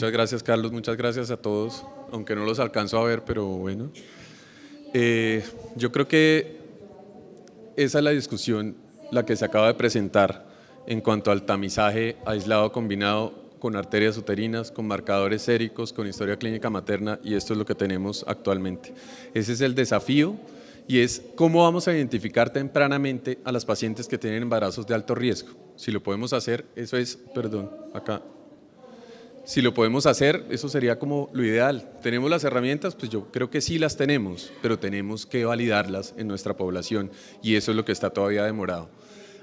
Muchas gracias, Carlos, muchas gracias a todos, aunque no los alcanzo a ver, pero bueno. Yo creo que esa es la discusión, la que se acaba de presentar en cuanto al tamizaje aislado combinado con arterias uterinas, con marcadores séricos, con historia clínica materna, y esto es lo que tenemos actualmente. Ese es el desafío, y es cómo vamos a identificar tempranamente a las pacientes que tienen embarazos de alto riesgo. Si lo podemos hacer, eso es, perdón, acá. Si lo podemos hacer, eso sería como lo ideal. ¿Tenemos las herramientas? Pues yo creo que sí las tenemos, pero tenemos que validarlas en nuestra población, y eso es lo que está todavía demorado.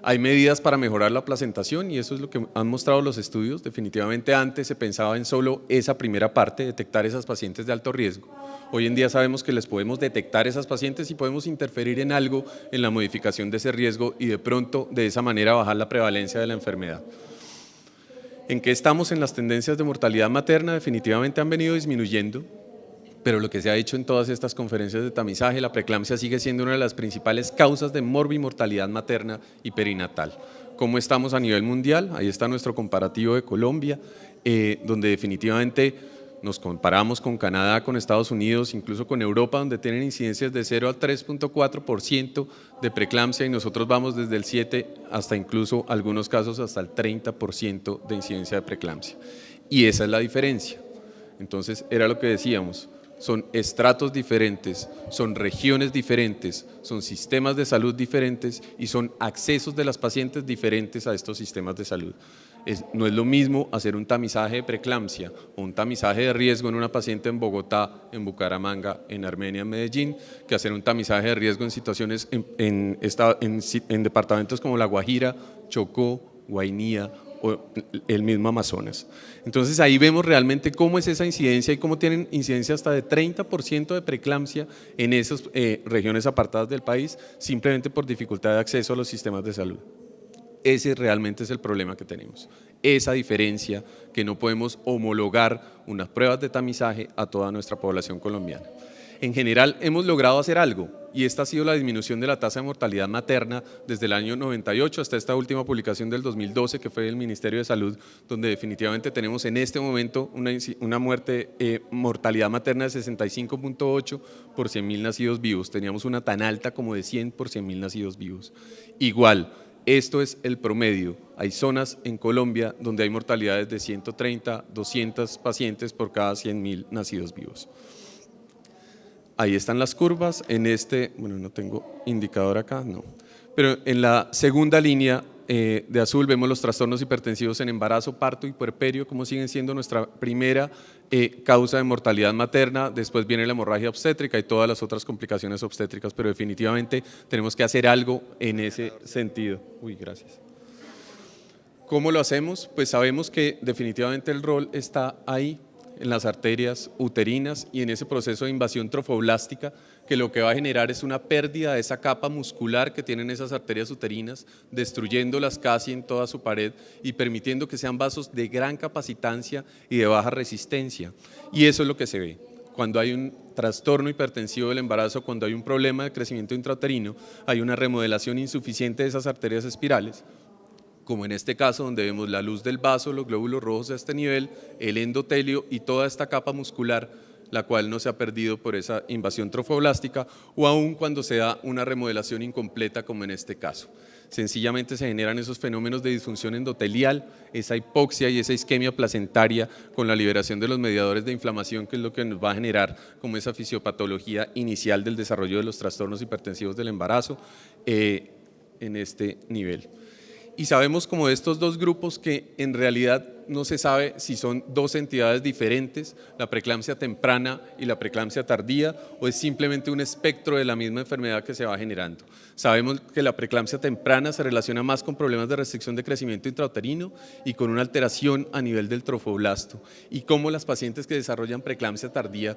Hay medidas para mejorar la placentación, y eso es lo que han mostrado los estudios. Definitivamente antes se pensaba en solo esa primera parte, detectar esas pacientes de alto riesgo. Hoy en día sabemos que les podemos detectar esas pacientes y podemos interferir en algo en la modificación de ese riesgo, y de pronto de esa manera bajar la prevalencia de la enfermedad. ¿En qué estamos en las tendencias de mortalidad materna? Definitivamente han venido disminuyendo, pero lo que se ha dicho en todas estas conferencias de tamizaje, la preeclampsia sigue siendo una de las principales causas de morbimortalidad materna y perinatal. ¿Cómo estamos a nivel mundial? Ahí está nuestro comparativo de Colombia, donde definitivamente nos comparamos con Canadá, con Estados Unidos, incluso con Europa, donde tienen incidencias de 0 al 3.4% de preeclampsia, y nosotros vamos desde el 7 hasta incluso algunos casos hasta el 30% de incidencia de preeclampsia. Y esa es la diferencia. Entonces era lo que decíamos, son estratos diferentes, son regiones diferentes, son sistemas de salud diferentes y son accesos de las pacientes diferentes a estos sistemas de salud. No es lo mismo hacer un tamizaje de preeclampsia o un tamizaje de riesgo en una paciente en Bogotá, en Bucaramanga, en Armenia, en Medellín, que hacer un tamizaje de riesgo en situaciones en departamentos como La Guajira, Chocó, Guainía o el mismo Amazonas. Entonces ahí vemos realmente cómo es esa incidencia y cómo tienen incidencia hasta de 30% de preeclampsia en esas regiones apartadas del país, simplemente por dificultad de acceso a los sistemas de salud. Ese realmente es el problema que tenemos, esa diferencia que no podemos homologar unas pruebas de tamizaje a toda nuestra población colombiana. En general hemos logrado hacer algo, y esta ha sido la disminución de la tasa de mortalidad materna desde el año 98 hasta esta última publicación del 2012, que fue del Ministerio de Salud, donde definitivamente tenemos en este momento una mortalidad materna de 65.8 por 100.000 nacidos vivos. Teníamos una tan alta como de 100 por 100.000 nacidos vivos. Igual, esto es el promedio. Hay zonas en Colombia donde hay mortalidades de 130, 200 pacientes por cada 100.000 nacidos vivos. Ahí están las curvas. Bueno, no tengo indicador acá, no. Pero en la segunda línea de azul vemos los trastornos hipertensivos en embarazo, parto y puerperio, como siguen siendo nuestra primera causa de mortalidad materna. Después viene la hemorragia obstétrica y todas las otras complicaciones obstétricas, pero definitivamente tenemos que hacer algo en ese sentido. Gracias. ¿Cómo lo hacemos? Pues sabemos que definitivamente el rol está ahí, en las arterias uterinas y en ese proceso de invasión trofoblástica, que lo que va a generar es una pérdida de esa capa muscular que tienen esas arterias uterinas, destruyéndolas casi en toda su pared y permitiendo que sean vasos de gran capacitancia y de baja resistencia. Y eso es lo que se ve. Cuando hay un trastorno hipertensivo del embarazo, cuando hay un problema de crecimiento intrauterino, hay una remodelación insuficiente de esas arterias espirales, como en este caso donde vemos la luz del vaso, los glóbulos rojos a este nivel, el endotelio y toda esta capa muscular, la cual no se ha perdido por esa invasión trofoblástica, o aún cuando se da una remodelación incompleta como en este caso. Sencillamente se generan esos fenómenos de disfunción endotelial, esa hipoxia y esa isquemia placentaria con la liberación de los mediadores de inflamación, que es lo que nos va a generar como esa fisiopatología inicial del desarrollo de los trastornos hipertensivos del embarazo en este nivel. Y sabemos como de estos dos grupos que en realidad no se sabe si son dos entidades diferentes, la preeclampsia temprana y la preeclampsia tardía, o es simplemente un espectro de la misma enfermedad que se va generando. Sabemos que la preeclampsia temprana se relaciona más con problemas de restricción de crecimiento intrauterino y con una alteración a nivel del trofoblasto, y cómo las pacientes que desarrollan preeclampsia tardía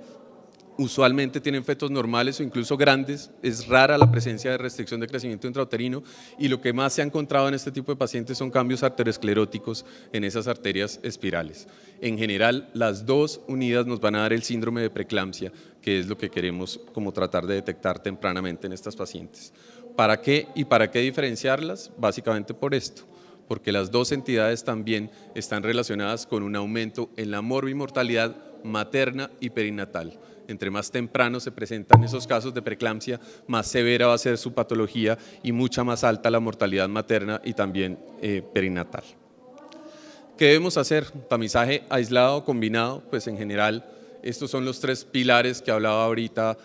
usualmente tienen fetos normales o incluso grandes, es rara la presencia de restricción de crecimiento intrauterino, y lo que más se ha encontrado en este tipo de pacientes son cambios arterioscleróticos en esas arterias espirales. En general, las dos unidas nos van a dar el síndrome de preeclampsia, que es lo que queremos como tratar de detectar tempranamente en estas pacientes. ¿Para qué y para qué diferenciarlas? Básicamente por esto. porque las dos entidades también están relacionadas con un aumento en la morbimortalidad materna y perinatal. Entre más temprano se presentan esos casos de preeclampsia, más severa va a ser su patología y mucha más alta la mortalidad materna y también perinatal. ¿Qué debemos hacer? Tamizaje aislado o combinado, pues en general estos son los tres pilares que hablaba ahorita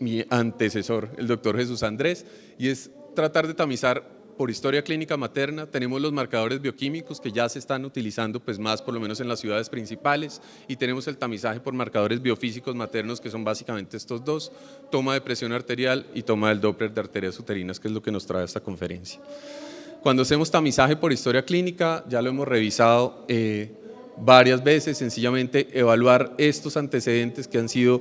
mi antecesor, el doctor Jesús Andrés, y es tratar de tamizar por historia clínica materna. Tenemos los marcadores bioquímicos que ya se están utilizando pues más por lo menos en las ciudades principales, y tenemos el tamizaje por marcadores biofísicos maternos, que son básicamente estos dos: toma de presión arterial y toma del Doppler de arterias uterinas, que es lo que nos trae esta conferencia. Cuando hacemos tamizaje por historia clínica, ya lo hemos revisado varias veces, sencillamente evaluar estos antecedentes que han sido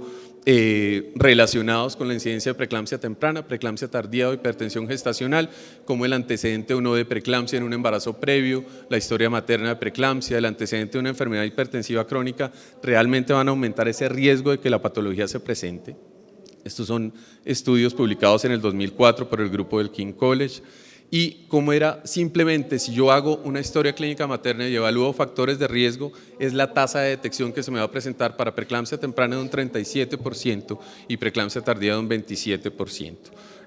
relacionados con la incidencia de preeclampsia temprana, preeclampsia tardía o hipertensión gestacional, como el antecedente o no de preeclampsia en un embarazo previo, la historia materna de preeclampsia, el antecedente de una enfermedad hipertensiva crónica, realmente van a aumentar ese riesgo de que la patología se presente. Estos son estudios publicados en el 2004 por el grupo del King College. Y como era simplemente, si yo hago una historia clínica materna y evalúo factores de riesgo, es la tasa de detección que se me va a presentar para preeclampsia temprana de un 37% y preeclampsia tardía de un 27%.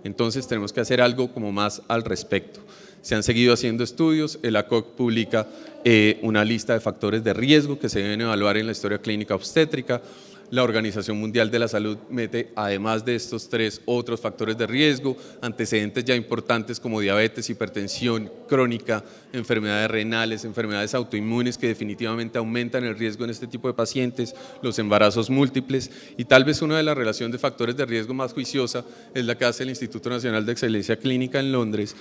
Entonces tenemos que hacer algo como más al respecto. Se han seguido haciendo estudios, el ACOG publica una lista de factores de riesgo que se deben evaluar en la historia clínica obstétrica. La Organización Mundial de la Salud mete, además de estos tres, otros factores de riesgo, antecedentes ya importantes como diabetes, hipertensión crónica, enfermedades renales, enfermedades autoinmunes que definitivamente aumentan el riesgo en este tipo de pacientes, los embarazos múltiples, y tal vez una de las relaciones de factores de riesgo más juiciosa es la que hace el Instituto Nacional de Excelencia Clínica en Londres,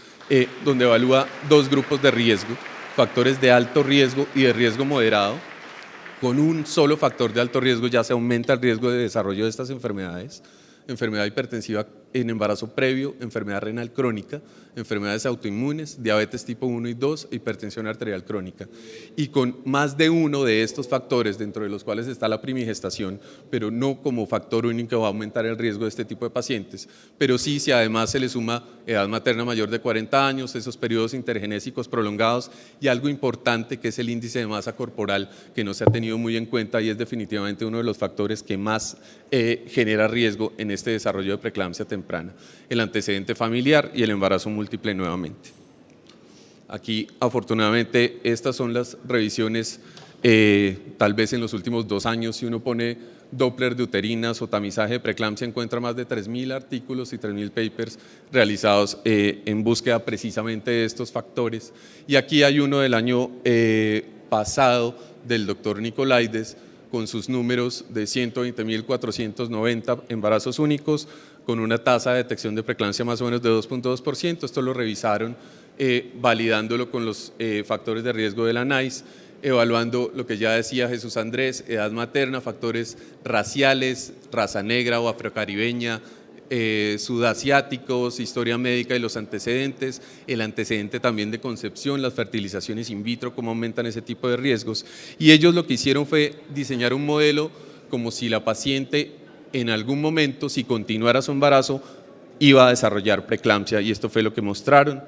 donde evalúa dos grupos de riesgo, factores de alto riesgo y de riesgo moderado. Con un solo factor de alto riesgo ya se aumenta el riesgo de desarrollo de estas enfermedades: enfermedad hipertensiva en embarazo previo, enfermedad renal crónica, enfermedades autoinmunes, diabetes tipo 1 y 2, hipertensión arterial crónica. Y con más de uno de estos factores, dentro de los cuales está la primigestación, pero no como factor único va a aumentar el riesgo de este tipo de pacientes, pero sí si además se le suma edad materna mayor de 40 años, esos periodos intergenésicos prolongados y algo importante que es el índice de masa corporal, que no se ha tenido muy en cuenta y es definitivamente uno de los factores que más genera riesgo en este desarrollo de preeclampsia temprana, el antecedente familiar y el embarazo múltiple nuevamente. Aquí, afortunadamente, estas son las revisiones, tal vez en los últimos 2 años, si uno pone Doppler de uterinas o tamizaje de preeclampsia, encuentra más de 3.000 artículos y 3.000 papers realizados en búsqueda precisamente de estos factores. Y aquí hay uno del año pasado del doctor Nicolaides, con sus números de 120.490 embarazos únicos, con una tasa de detección de preeclampsia más o menos de 2.2%. Esto lo revisaron validándolo con los factores de riesgo de la NICE, evaluando lo que ya decía Jesús Andrés: edad materna, factores raciales, raza negra o afrocaribeña, sudasiáticos, historia médica y los antecedentes, el antecedente también de concepción, las fertilizaciones in vitro, cómo aumentan ese tipo de riesgos. Y ellos lo que hicieron fue diseñar un modelo como si la paciente en algún momento, si continuara su embarazo, iba a desarrollar preeclampsia, y esto fue lo que mostraron.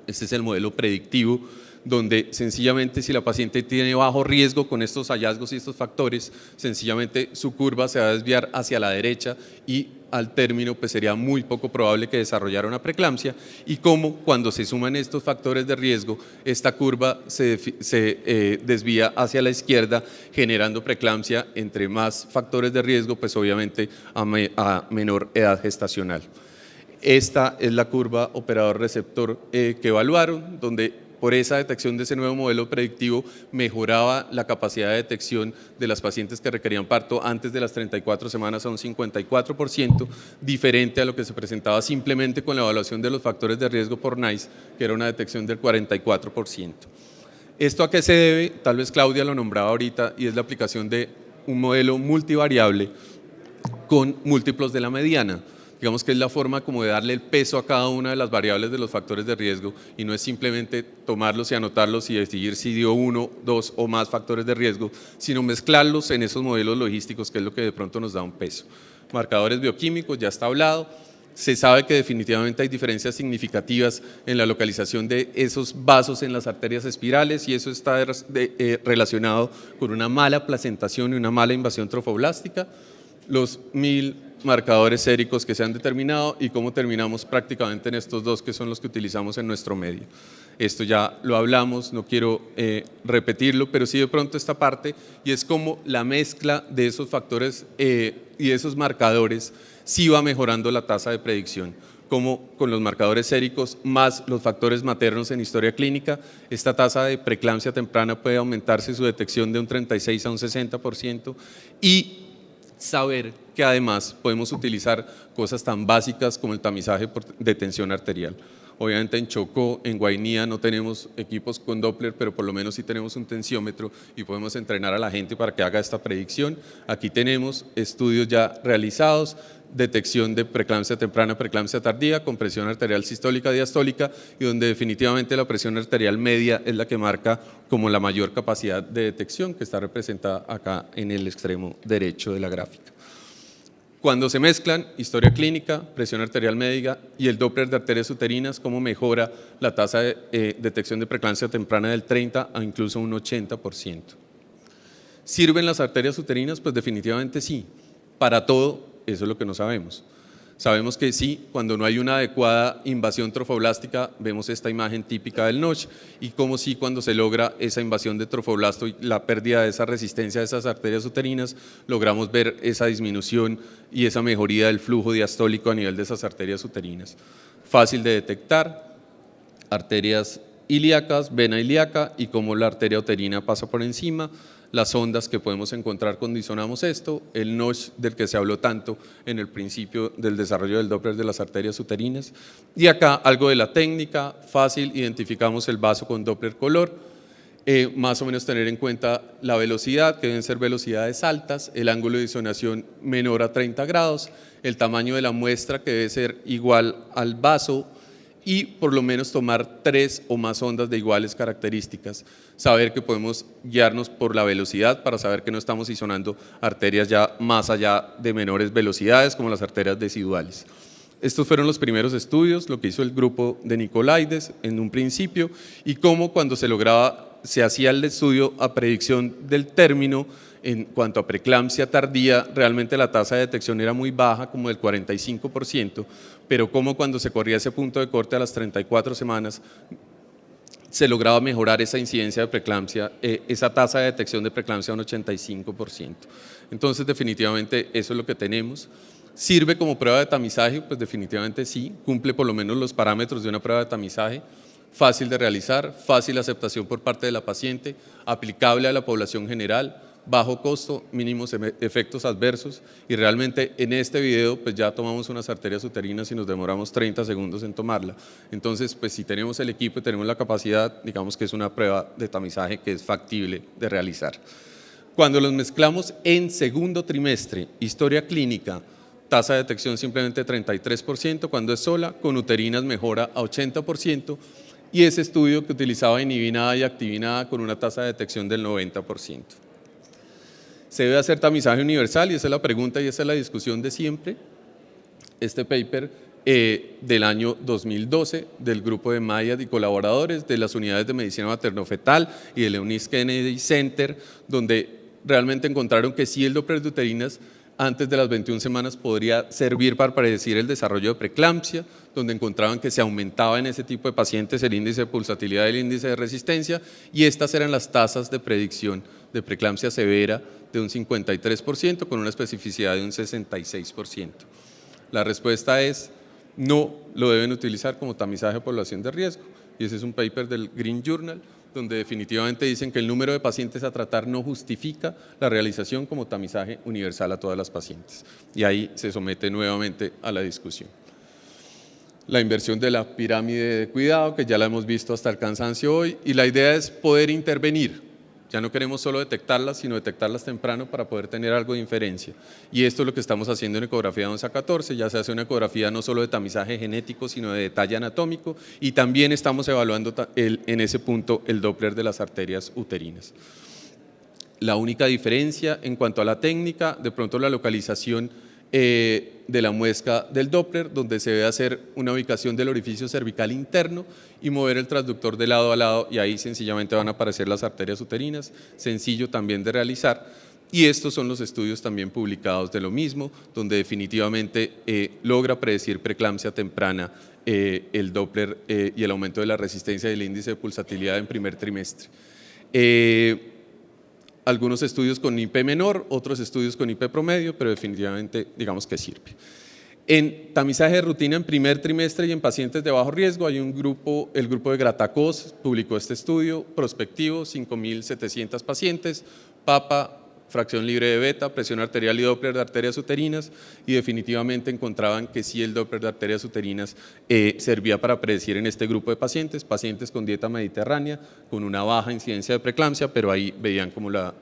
Este es el modelo predictivo, donde sencillamente si la paciente tiene bajo riesgo con estos hallazgos y estos factores, sencillamente su curva se va a desviar hacia la derecha y al término pues sería muy poco probable que desarrollara una preeclampsia, y como cuando se suman estos factores de riesgo, esta curva se desvía hacia la izquierda, generando preeclampsia entre más factores de riesgo, pues obviamente a menor edad gestacional. Esta es la curva operador-receptor que evaluaron, donde por esa detección de ese nuevo modelo predictivo mejoraba la capacidad de detección de las pacientes que requerían parto antes de las 34 semanas a un 54%, diferente a lo que se presentaba simplemente con la evaluación de los factores de riesgo por NICE, que era una detección del 44%. ¿Esto a qué se debe? Tal vez Claudia lo nombraba ahorita, y es la aplicación de un modelo multivariable con múltiplos de la mediana. Digamos que es la forma como de darle el peso a cada una de las variables de los factores de riesgo, y no es simplemente tomarlos y anotarlos y decidir si dio 1, 2 o más factores de riesgo, sino mezclarlos en esos modelos logísticos, que es lo que de pronto nos da un peso. Marcadores bioquímicos, ya está hablado. Se sabe que definitivamente hay diferencias significativas en la localización de esos vasos en las arterias espirales y eso está relacionado con una mala placentación y una mala invasión trofoblástica. Los 1000 marcadores séricos que se han determinado y cómo terminamos prácticamente en estos dos que son los que utilizamos en nuestro medio. Esto ya lo hablamos, no quiero repetirlo, pero sí de pronto esta parte y es como la mezcla de esos factores y esos marcadores sí va mejorando la tasa de predicción, como con los marcadores séricos más los factores maternos en historia clínica, esta tasa de preeclampsia temprana puede aumentarse su detección de un 36 a un 60% y saber que además podemos utilizar cosas tan básicas como el tamizaje de tensión arterial. Obviamente en Chocó, en Guainía no tenemos equipos con Doppler, pero por lo menos sí tenemos un tensiómetro y podemos entrenar a la gente para que haga esta predicción. Aquí tenemos estudios ya realizados, detección de preeclampsia temprana, preeclampsia tardía, con presión arterial sistólica, diastólica y donde definitivamente la presión arterial media es la que marca como la mayor capacidad de detección que está representada acá en el extremo derecho de la gráfica. Cuando se mezclan historia clínica, presión arterial media y el Doppler de arterias uterinas, cómo mejora la tasa de detección de preeclampsia temprana del 30 a incluso un 80%. ¿Sirven las arterias uterinas? Pues definitivamente sí. Para todo, eso es lo que no sabemos. Sabemos que sí, cuando no hay una adecuada invasión trofoblástica, vemos esta imagen típica del notch y como sí, cuando se logra esa invasión de trofoblasto y la pérdida de esa resistencia de esas arterias uterinas, logramos ver esa disminución y esa mejoría del flujo diastólico a nivel de esas arterias uterinas. Fácil de detectar, arterias ilíacas, vena ilíaca y cómo la arteria uterina pasa por encima, las ondas que podemos encontrar cuando disonamos esto, el notch del que se habló tanto en el principio del desarrollo del Doppler de las arterias uterinas. Y acá algo de la técnica, fácil, identificamos el vaso con Doppler color, más o menos tener en cuenta la velocidad, que deben ser velocidades altas, el ángulo de disonación menor a 30 grados, el tamaño de la muestra que debe ser igual al vaso, y por lo menos tomar 3 o más ondas de iguales características, saber que podemos guiarnos por la velocidad para saber que no estamos disonando arterias ya más allá de menores velocidades como las arterias deciduales. Estos fueron los primeros estudios, lo que hizo el grupo de Nicolaides en un principio y cómo cuando se hacía el estudio a predicción del término en cuanto a preeclampsia tardía, realmente la tasa de detección era muy baja, como del 45%, pero como cuando se corría ese punto de corte a las 34 semanas, se lograba mejorar esa incidencia de preeclampsia, esa tasa de detección de preeclampsia a un 85%. Entonces, definitivamente, eso es lo que tenemos. ¿Sirve como prueba de tamizaje? Pues definitivamente sí, cumple por lo menos los parámetros de una prueba de tamizaje, fácil de realizar, fácil aceptación por parte de la paciente, aplicable a la población general, bajo costo, mínimos efectos adversos y realmente en este video pues ya tomamos unas arterias uterinas y nos demoramos 30 segundos en tomarla. Entonces pues si tenemos el equipo y tenemos la capacidad, digamos que es una prueba de tamizaje que es factible de realizar. Cuando los mezclamos en segundo trimestre, historia clínica, tasa de detección simplemente 33%, cuando es sola, con uterinas mejora a 80%, y ese estudio que utilizaba inhibina A y activina A con una tasa de detección del 90%. ¿Se debe hacer tamizaje universal? Y esa es la pregunta y esa es la discusión de siempre. Este paper del año 2012 del grupo de Mayad y colaboradores de las unidades de medicina materno-fetal y del Eunice Kennedy Center, donde realmente encontraron que sí el Doppler de uterinas antes de las 21 semanas podría servir para predecir el desarrollo de preeclampsia, donde encontraban que se aumentaba en ese tipo de pacientes el índice de pulsatilidad y el índice de resistencia, y estas eran las tasas de predicción de preeclampsia severa de un 53% con una especificidad de un 66%. La respuesta es no lo deben utilizar como tamizaje de población de riesgo, y ese es un paper del Green Journal, donde definitivamente dicen que el número de pacientes a tratar no justifica la realización como tamizaje universal a todas las pacientes. Y ahí se somete nuevamente a la discusión. La inversión de la pirámide de cuidado, que ya la hemos visto hasta el cansancio hoy, y la idea es poder intervenir. Ya no queremos solo detectarlas, sino detectarlas temprano para poder tener algo de inferencia. Y esto es lo que estamos haciendo en ecografía de 11 a 14, ya se hace una ecografía no solo de tamizaje genético, sino de detalle anatómico, y también estamos evaluando en ese punto el Doppler de las arterias uterinas. La única diferencia en cuanto a la técnica, de pronto la localización de la muesca del Doppler, donde se debe hacer una ubicación del orificio cervical interno y mover el transductor de lado a lado, y ahí sencillamente van a aparecer las arterias uterinas, sencillo también de realizar. Y estos son los estudios también publicados de lo mismo, donde definitivamente logra predecir preeclampsia temprana el Doppler y el aumento de la resistencia del índice de pulsatilidad en primer trimestre. Algunos estudios con IP menor, otros estudios con IP promedio, pero definitivamente digamos que sirve. En tamizaje de rutina en primer trimestre y en pacientes de bajo riesgo hay un grupo, el grupo de Gratacos publicó este estudio prospectivo, 5.700 pacientes, PAPA, fracción libre de beta, presión arterial y Doppler de arterias uterinas, y definitivamente encontraban que sí el Doppler de arterias uterinas servía para predecir en este grupo de pacientes, pacientes con dieta mediterránea, con una baja incidencia de preeclampsia, pero ahí veían como la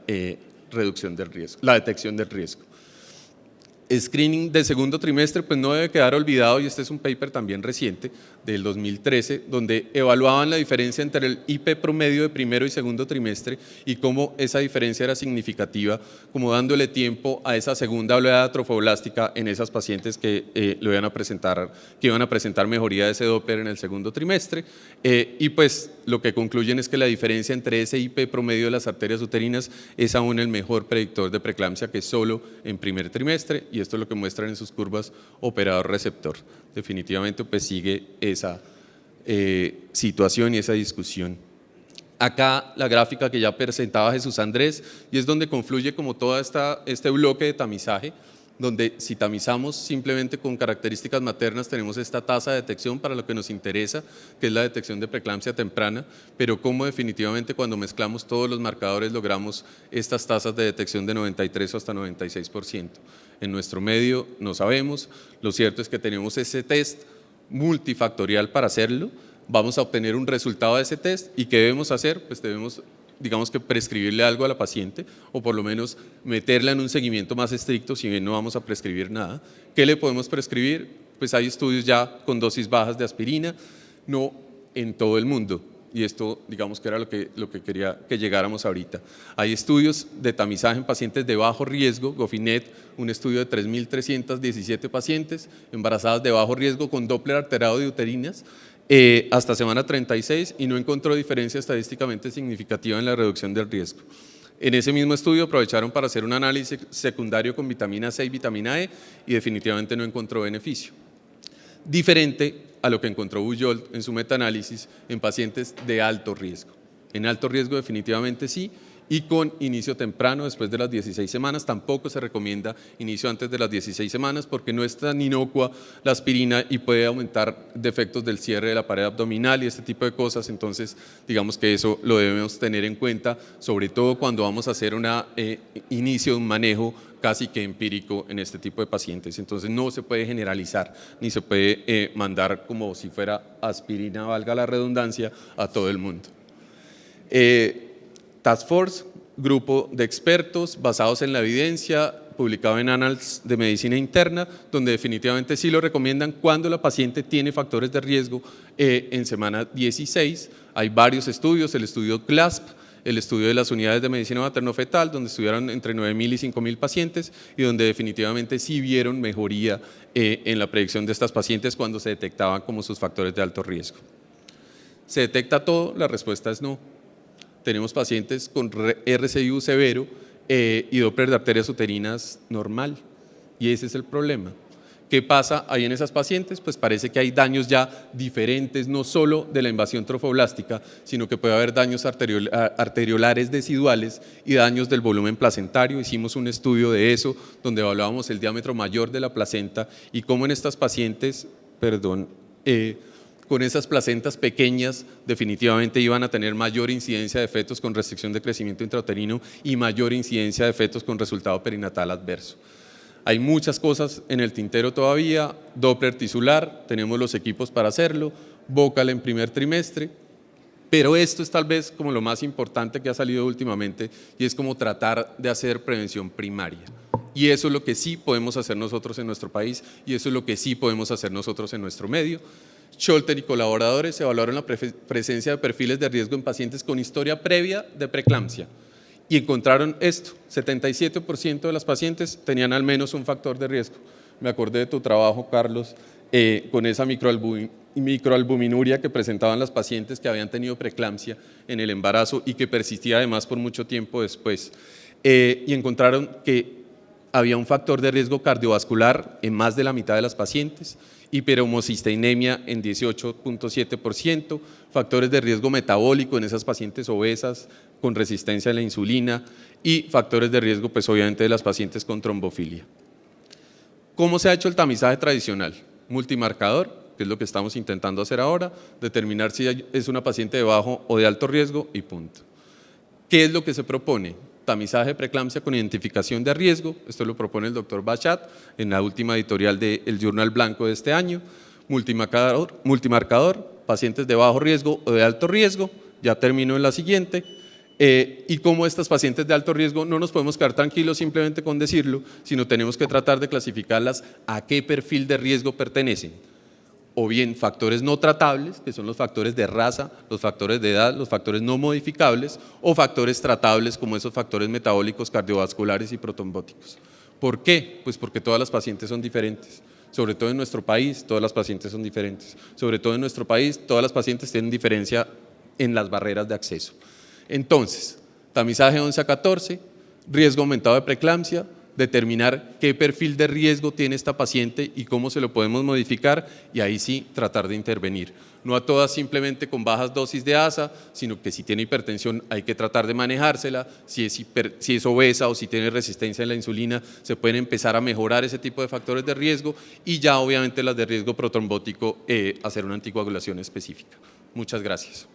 reducción del riesgo, la detección del riesgo. Screening de segundo trimestre, pues no debe quedar olvidado, y este es un paper también reciente, del 2013, donde evaluaban la diferencia entre el IP promedio de primero y segundo trimestre y cómo esa diferencia era significativa, como dándole tiempo a esa segunda oleada trofoblástica en esas pacientes que iban a presentar mejoría de ese Doppler en el segundo trimestre, y pues lo que concluyen es que la diferencia entre ese IP promedio de las arterias uterinas es aún el mejor predictor de preeclampsia que solo en primer trimestre, y esto es lo que muestran en sus curvas operador-receptor. Definitivamente pues sigue esa situación y esa discusión. Acá la gráfica que ya presentaba Jesús Andrés, y es donde confluye como todo este bloque de tamizaje, donde si tamizamos simplemente con características maternas tenemos esta tasa de detección para lo que nos interesa, que es la detección de preeclampsia temprana, pero como definitivamente cuando mezclamos todos los marcadores logramos estas tasas de detección de 93 o hasta 96%. En nuestro medio no sabemos, lo cierto es que tenemos ese test multifactorial para hacerlo, vamos a obtener un resultado de ese test, y ¿qué debemos hacer? Pues debemos, digamos que prescribirle algo a la paciente, o por lo menos meterla en un seguimiento más estricto, si bien no vamos a prescribir nada. ¿Qué le podemos prescribir? Pues hay estudios ya con dosis bajas de aspirina, no en todo el mundo, y esto digamos que era lo que quería que llegáramos ahorita. Hay estudios de tamizaje en pacientes de bajo riesgo, Gofinet, un estudio de 3.317 pacientes embarazadas de bajo riesgo con Doppler alterado de uterinas, hasta semana 36, y no encontró diferencia estadísticamente significativa en la reducción del riesgo. En ese mismo estudio aprovecharon para hacer un análisis secundario con vitamina C y vitamina E y definitivamente no encontró beneficio. Diferente a lo que encontró Bujold en su metaanálisis en pacientes de alto riesgo. En alto riesgo definitivamente sí, y con inicio temprano después de las 16 semanas, tampoco se recomienda inicio antes de las 16 semanas porque no es tan inocua la aspirina y puede aumentar defectos del cierre de la pared abdominal y este tipo de cosas, entonces digamos que eso lo debemos tener en cuenta, sobre todo cuando vamos a hacer un inicio de un manejo casi que empírico en este tipo de pacientes, entonces no se puede generalizar ni se puede mandar como si fuera aspirina, valga la redundancia, a todo el mundo. Task Force, grupo de expertos basados en la evidencia, publicado en Annals de Medicina Interna, donde definitivamente sí lo recomiendan cuando la paciente tiene factores de riesgo en semana 16. Hay varios estudios, el estudio CLASP, el estudio de las unidades de medicina materno-fetal, donde estudiaron entre 9.000 y 5.000 pacientes y donde definitivamente sí vieron mejoría en la predicción de estas pacientes cuando se detectaban como sus factores de alto riesgo. ¿Se detecta todo? La respuesta es no. Tenemos pacientes con RCIU severo y Doppler de arterias uterinas normal, y ese es el problema. ¿Qué pasa ahí en esas pacientes? Pues parece que hay daños ya diferentes, no solo de la invasión trofoblástica, sino que puede haber daños arteriolares deciduales y daños del volumen placentario. Hicimos un estudio de eso, donde evaluábamos el diámetro mayor de la placenta y cómo en estas pacientes, con esas placentas pequeñas definitivamente iban a tener mayor incidencia de fetos con restricción de crecimiento intrauterino y mayor incidencia de fetos con resultado perinatal adverso. Hay muchas cosas en el tintero todavía, Doppler tisular, tenemos los equipos para hacerlo, vocal en primer trimestre, pero esto es tal vez como lo más importante que ha salido últimamente y es como tratar de hacer prevención primaria. Y eso es lo que sí podemos hacer nosotros en nuestro país y eso es lo que sí podemos hacer nosotros en nuestro medio. Scholter y colaboradores evaluaron la presencia de perfiles de riesgo en pacientes con historia previa de preeclampsia y encontraron esto, 77% de las pacientes tenían al menos un factor de riesgo. me acordé de tu trabajo, Carlos, con esa microalbuminuria que presentaban las pacientes que habían tenido preeclampsia en el embarazo y que persistía además por mucho tiempo después. Y encontraron que había un factor de riesgo cardiovascular en más de la mitad de las pacientes, hiperhomocisteinemia en 18.7%, factores de riesgo metabólico en esas pacientes obesas con resistencia a la insulina y factores de riesgo, pues obviamente, de las pacientes con trombofilia. ¿Cómo se ha hecho el tamizaje tradicional? Multimarcador, que es lo que estamos intentando hacer ahora, determinar si es una paciente de bajo o de alto riesgo y punto. ¿Qué es lo que se propone? Tamizaje de preeclampsia con identificación de riesgo, esto lo propone el doctor Bachat en la última editorial del Journal Blanco de este año. Multimarcador, pacientes de bajo riesgo o de alto riesgo, ya termino en la siguiente. Y como estas pacientes de alto riesgo no nos podemos quedar tranquilos simplemente con decirlo, sino tenemos que tratar de clasificarlas a qué perfil de riesgo pertenecen. O bien factores no tratables, que son los factores de raza, los factores de edad, los factores no modificables, o factores tratables como esos factores metabólicos, cardiovasculares y protrombóticos. ¿Por qué? Pues porque todas las pacientes son diferentes. Sobre todo en nuestro país, todas las pacientes son diferentes. Sobre todo en nuestro país, todas las pacientes tienen diferencia en las barreras de acceso. Entonces, tamizaje 11 a 14, riesgo aumentado de preeclampsia, determinar qué perfil de riesgo tiene esta paciente y cómo se lo podemos modificar y ahí sí tratar de intervenir. No a todas simplemente con bajas dosis de ASA, sino que si tiene hipertensión hay que tratar de manejársela, si es obesa o si tiene resistencia a la insulina, se pueden empezar a mejorar ese tipo de factores de riesgo y ya obviamente las de riesgo protrombótico hacer una anticoagulación específica. Muchas gracias.